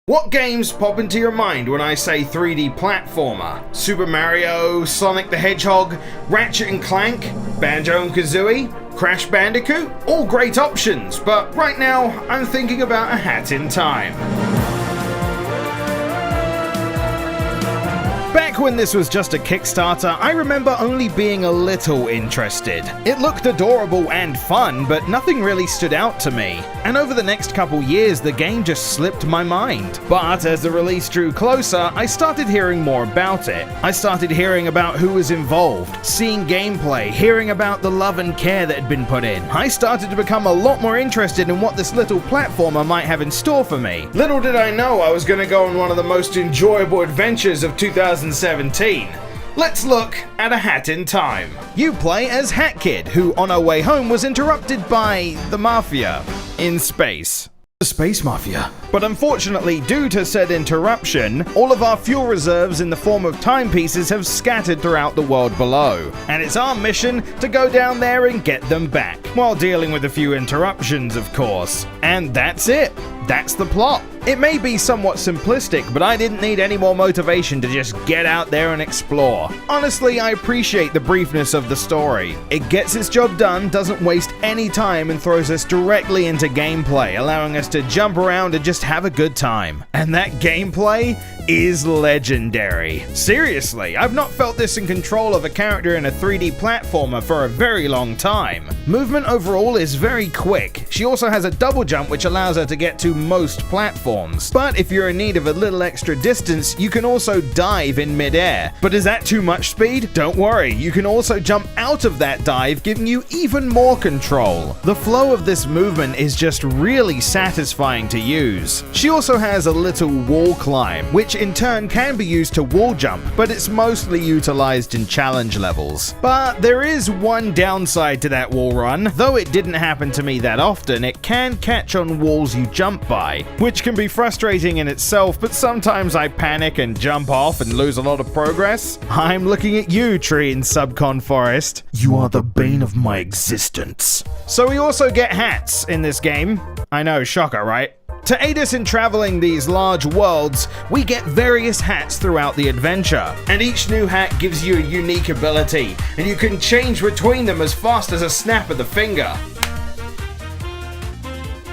What games pop into your mind when I say 3D platformer? Super Mario, Sonic the Hedgehog, Ratchet and Clank, Banjo and Kazooie, Crash Bandicoot? All great options, but right now I'm thinking about A Hat in Time. Back when this was just a Kickstarter, I remember only being a little interested. It looked adorable and fun, but nothing really stood out to me. And over the next couple years, the game just slipped my mind. But as the release drew closer, I started hearing more about it. I started hearing about who was involved, seeing gameplay, hearing about the love and care that had been put in. I started to become a lot more interested in what this little platformer might have in store for me. Little did I know I was going to go on one of the most enjoyable adventures of 2017. Let's look at A Hat in Time. You play as Hat Kid, who on her way home was interrupted by the Mafia in space. The Space Mafia. But unfortunately, due to said interruption, all of our fuel reserves in the form of timepieces have scattered throughout the world below. And it's our mission to go down there and get them back, while dealing with a few interruptions, of course. And that's it. That's the plot. It may be somewhat simplistic, but I didn't need any more motivation to just get out there and explore. Honestly, I appreciate the briefness of the story. It gets its job done, doesn't waste any time, and throws us directly into gameplay, allowing us to jump around and just have a good time. And that gameplay is legendary. Seriously, I've not felt this in control of a character in a 3D platformer for a very long time. Movement overall is very quick. She also has a double jump which allows her to get to most platforms. But if you're in need of a little extra distance, you can also dive in midair. But is that too much speed? Don't worry, you can also jump out of that dive, giving you even more control. The flow of this movement is just really satisfying to use. She also has a little wall climb, which in turn can be used to wall jump, but it's mostly utilized in challenge levels. But there is one downside to that wall run. Though it didn't happen to me that often, it can catch on walls you jump by, which can be frustrating in itself, but sometimes I panic and jump off and lose a lot of progress. I'm looking at you, tree in Subcon Forest. You are the bane of my existence. So we also get hats in this game. I know, shocker, right? To aid us in traveling these large worlds, we get various hats throughout the adventure, and each new hat gives you a unique ability, and you can change between them as fast as a snap of the finger.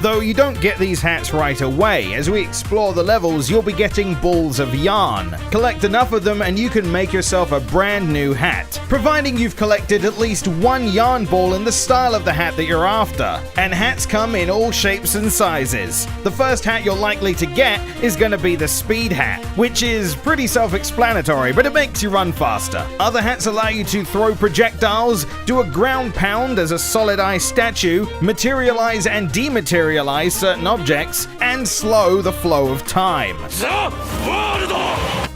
Though you don't get these hats right away. As we explore the levels, you'll be getting balls of yarn. Collect enough of them and you can make yourself a brand new hat, providing you've collected at least one yarn ball in the style of the hat that you're after. And hats come in all shapes and sizes. The first hat you're likely to get is going to be the speed hat, which is pretty self-explanatory, but it makes you run faster. Other hats allow you to throw projectiles, do a ground pound as a solid ice statue, materialize and dematerialize certain objects, and slow the flow of time.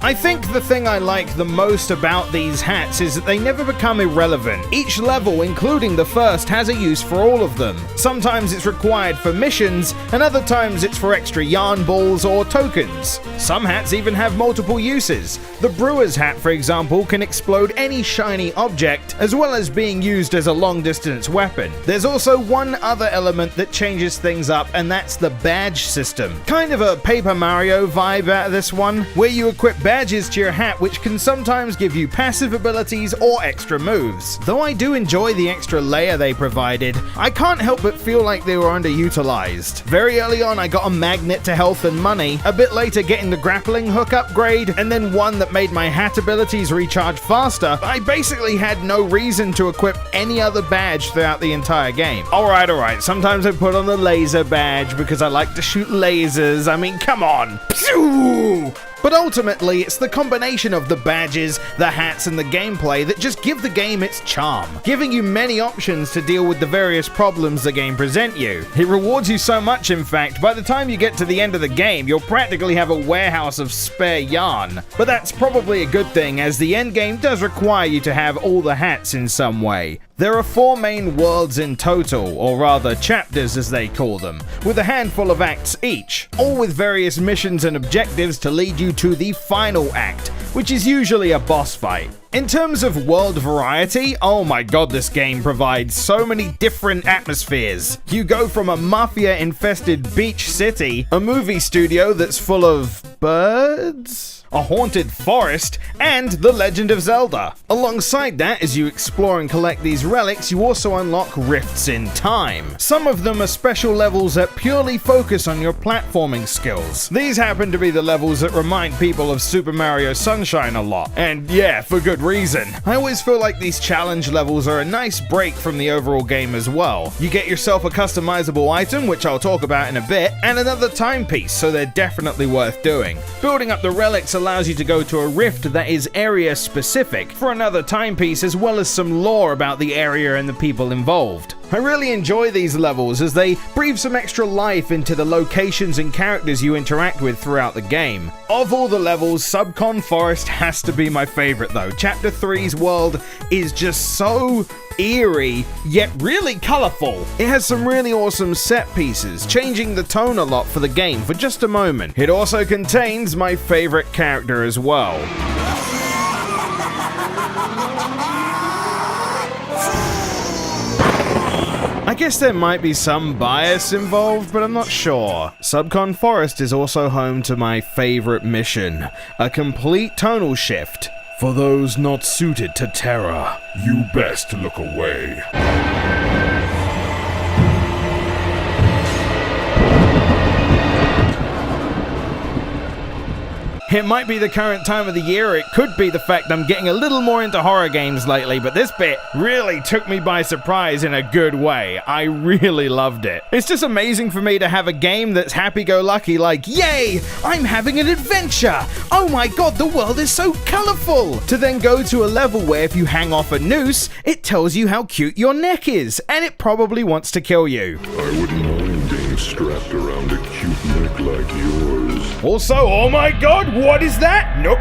I think the thing I like the most about these hats is that they never become irrelevant. Each level, including the first, has a use for all of them. Sometimes it's required for missions, and other times it's for extra yarn balls or tokens. Some hats even have multiple uses. The brewer's hat, for example, can explode any shiny object, as well as being used as a long-distance weapon. There's also one other element that changes things up, and that's the badge system. Kind of a Paper Mario vibe out of this one, where you equip badges to your hat which can sometimes give you passive abilities or extra moves. Though I do enjoy the extra layer they provided, I can't help but feel like they were underutilized. Very early on I got a magnet to health and money, a bit later getting the grappling hook upgrade, and then one that made my hat abilities recharge faster. I basically had no reason to equip any other badge throughout the entire game. Alright, sometimes I put on the laser badge because I like to shoot lasers. I mean, come on! Pew! But ultimately, it's the combination of the badges, the hats, and the gameplay that just give the game its charm, giving you many options to deal with the various problems the game present you. It rewards you so much, in fact, by the time you get to the end of the game, you'll practically have a warehouse of spare yarn. But that's probably a good thing, as the end game does require you to have all the hats in some way. There are 4 main worlds in total, or rather chapters as they call them, with a handful of acts each, all with various missions and objectives to lead you to the final act, which is usually a boss fight. In terms of world variety, oh my god, this game provides so many different atmospheres. You go from a mafia-infested beach city, a movie studio that's full of birds, a haunted forest, and The Legend of Zelda. Alongside that, as you explore and collect these relics, you also unlock rifts in time. Some of them are special levels that purely focus on your platforming skills. These happen to be the levels that remind people of Super Mario Sunshine a lot, and yeah, for good reason. I always feel like these challenge levels are a nice break from the overall game as well. You get yourself a customizable item, which I'll talk about in a bit, and another timepiece, so they're definitely worth doing. Building up the relics allows you to go to a rift that is area specific for another timepiece, as well as some lore about the area and the people involved. I really enjoy these levels as they breathe some extra life into the locations and characters you interact with throughout the game. Of all the levels, Subcon Forest has to be my favorite though. Chapter 3's world is just so eerie, yet really colorful. It has some really awesome set pieces, changing the tone a lot for the game for just a moment. It also contains my favorite character as well. I guess there might be some bias involved, but I'm not sure. Subcon Forest is also home to my favorite mission, a complete tonal shift. For those not suited to terror, you best look away. It might be the current time of the year, or it could be the fact I'm getting a little more into horror games lately, but this bit really took me by surprise in a good way. I really loved it. It's just amazing for me to have a game that's happy-go-lucky, like, yay, I'm having an adventure! Oh my god, the world is so colorful! To then go to a level where if you hang off a noose, it tells you how cute your neck is, and it probably wants to kill you. I wouldn't mind being strapped around a cute neck like yours. Also, oh my god, what is that? Nope.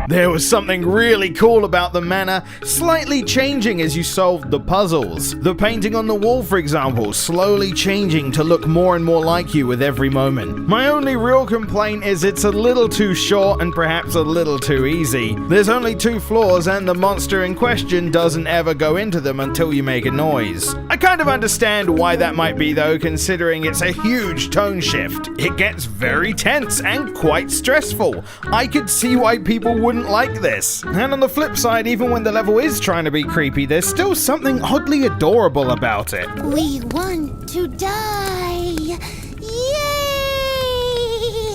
There was something really cool about the manner, slightly changing as you solved the puzzles. The painting on the wall, for example, slowly changing to look more and more like you with every moment. My only real complaint is it's a little too short and perhaps a little too easy. There's only 2 floors and the monster in question doesn't ever go into them until you make a noise. I kind of understand why that might be though, considering it's a huge tone shift. It gets very tense and quite stressful. I could see why people wouldn't like this. And on the flip side, even when the level is trying to be creepy, there's still something oddly adorable about it. We want to die!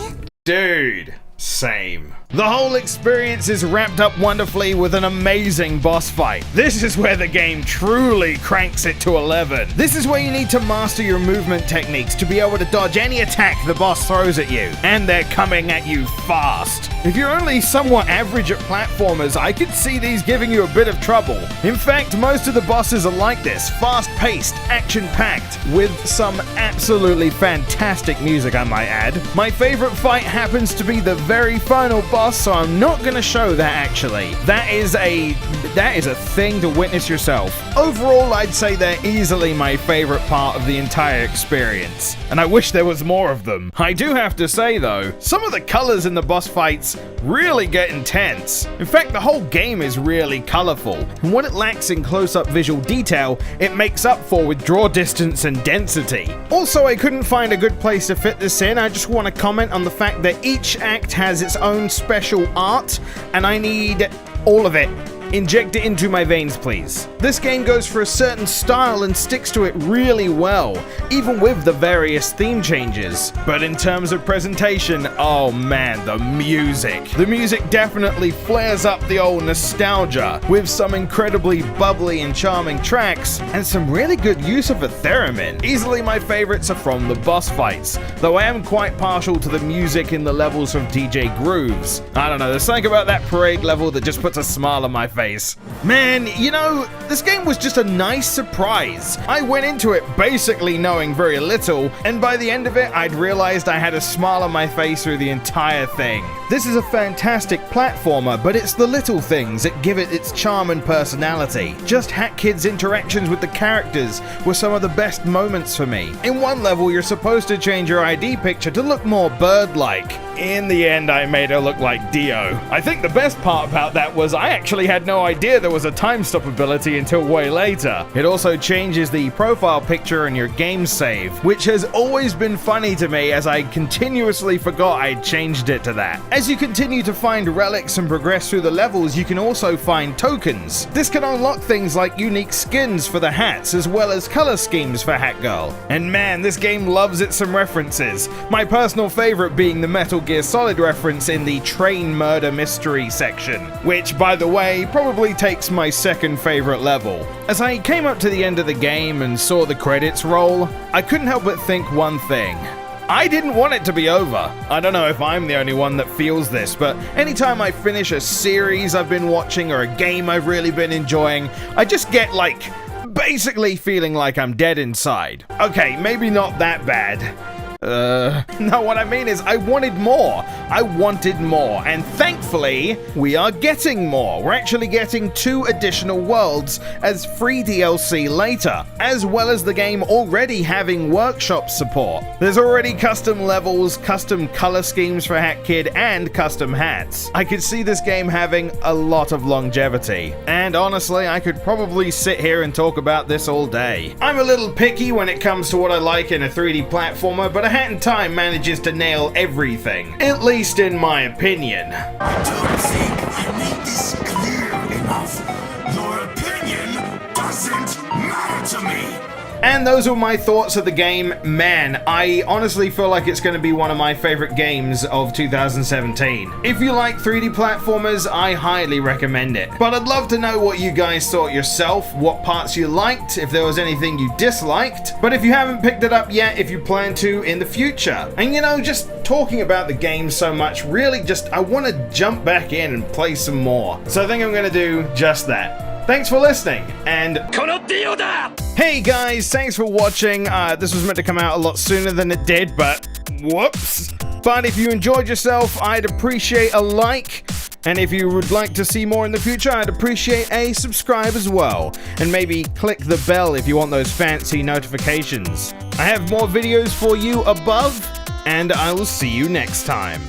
Yay! Dude, same. The whole experience is wrapped up wonderfully with an amazing boss fight. This is where the game truly cranks it to 11. This is where you need to master your movement techniques to be able to dodge any attack the boss throws at you, and they're coming at you fast. If you're only somewhat average at platformers, I could see these giving you a bit of trouble. In fact, most of the bosses are like this, fast-paced, action-packed, with some absolutely fantastic music, I might add. My favorite fight happens to be the very final boss, so I'm not gonna show that actually. That is a thing to witness yourself. Overall, I'd say they're easily my favorite part of the entire experience, and I wish there was more of them. I do have to say though, some of the colors in the boss fights really get intense. In fact, the whole game is really colorful, and what it lacks in close-up visual detail, it makes up for with draw distance and density. Also, I couldn't find a good place to fit this in. I just want to comment on the fact that each act has its own special art, and I need all of it. Inject it into my veins, please. This game goes for a certain style and sticks to it really well, even with the various theme changes. But in terms of presentation, oh man, the music. The music definitely flares up the old nostalgia, with some incredibly bubbly and charming tracks, and some really good use of a theremin. Easily my favorites are from the boss fights, though I am quite partial to the music in the levels from DJ Grooves. I don't know, there's something about that parade level that just puts a smile on my face. Man, you know, the This game was just a nice surprise. I went into it basically knowing very little, and by the end of it, I'd realized I had a smile on my face through the entire thing. This is a fantastic platformer, but it's the little things that give it its charm and personality. Just Hat Kid's interactions with the characters were some of the best moments for me. In one level, you're supposed to change your ID picture to look more bird-like. In the end, I made her look like Dio. I think the best part about that was I actually had no idea there was a time stop ability until way later. It also changes the profile picture in your game save, which has always been funny to me as I continuously forgot I'd changed it to that. As you continue to find relics and progress through the levels, you can also find tokens. This can unlock things like unique skins for the hats, as well as color schemes for Hat Girl. And man, this game loves it some references. My personal favorite being the Metal Gear Solid reference in the train murder mystery section, which, by the way, probably takes my second favorite level. As I came up to the end of the game and saw the credits roll, I couldn't help but think one thing. I didn't want it to be over. I don't know if I'm the only one that feels this, but anytime I finish a series I've been watching or a game I've really been enjoying, I just get basically feeling like I'm dead inside. Okay, maybe not that bad. No, what I mean is I wanted more. I wanted more, and thankfully, we are getting more. We're actually getting 2 additional worlds as free DLC later, as well as the game already having workshop support. There's already custom levels, custom color schemes for Hat Kid, and custom hats. I could see this game having a lot of longevity, and honestly, I could probably sit here and talk about this all day. I'm a little picky when it comes to what I like in a 3D platformer, but A Hat in Time manages to nail everything, at least in my opinion. I don't think I made this clear enough. Your opinion doesn't matter to me. And those were my thoughts of the game. Man, I honestly feel like it's going to be one of my favorite games of 2017. If you like 3D platformers, I highly recommend it. But I'd love to know what you guys thought yourself, what parts you liked, if there was anything you disliked. But if you haven't picked it up yet, if you plan to in the future. And just talking about the game so much, really I want to jump back in and play some more. So I think I'm going to do just that. Thanks for listening, and hey guys, thanks for watching. This was meant to come out a lot sooner than it did, but whoops. But if you enjoyed yourself, I'd appreciate a like, and if you would like to see more in the future, I'd appreciate a subscribe as well, and maybe click the bell if you want those fancy notifications. I have more videos for you above, and I will see you next time.